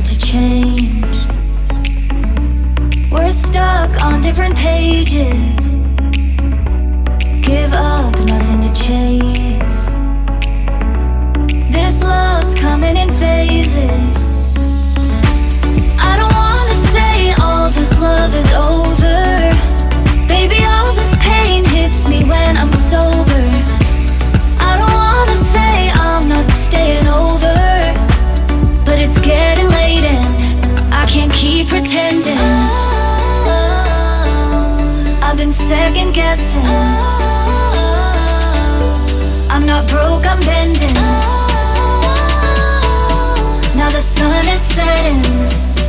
started to change. We're stuck on different pages. Give up, nothing to chase. This love's coming in phases. I don't wanna say all this love is over. Baby, all this pain hits me when I'm sober. I don't wanna say I'm not staying over, but it's getting late and I can't keep pretending. I've been second guessing. I'm not broke, I'm bending. Now the sun is setting.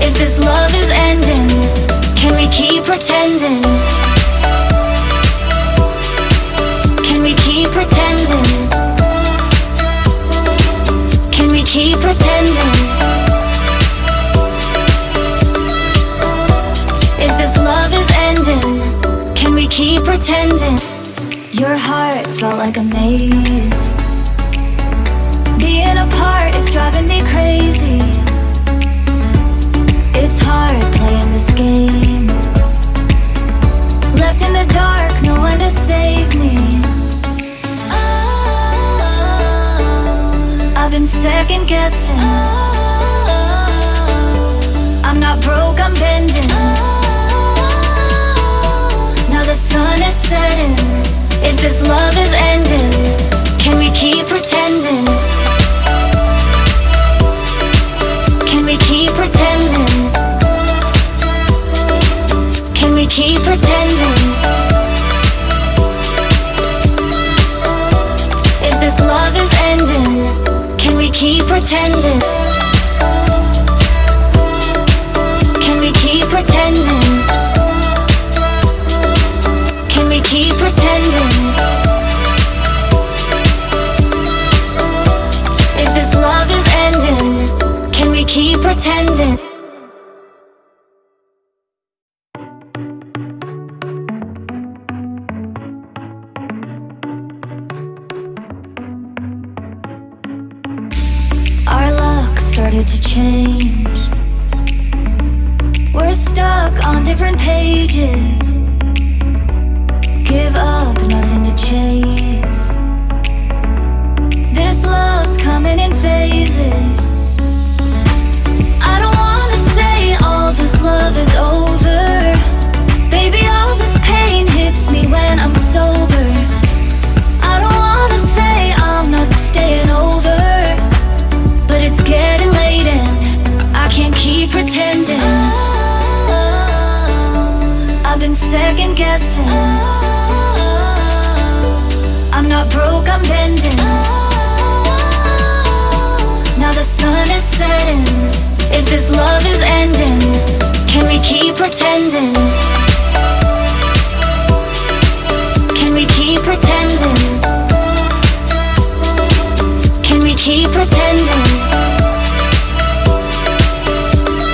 If this love is ending, can we keep pretending? Can we keep pretending? Can we keep pretending? If this love is ending, can we keep pretending? Your heart felt like a maze. Being apart is driving me crazy. It's hard playing this game. Left in the dark, no one to save me. I've been second guessing. I'm not broke, I'm bending. Now the sun is setting. If this love is ending, can we keep pretending? Can we keep pretending? Can we keep pretending? If this love is ending, can we keep pretending? Can we keep pretending? Can we keep pretending? If this love is ending, can we keep pretending? Our luck started to change. We're stuck on different pages. Give up, nothing to chase. This love's coming in phases. I don't wanna say all this love is over. Baby, all this pain hits me when I'm sober. I don't wanna say I'm not staying over, but it's getting late and I can't keep pretending. I've been second guessing. I'm not broke, I'm bending. Now the sun is setting. If this love is ending, can we keep pretending? Can we keep pretending? Can we keep pretending?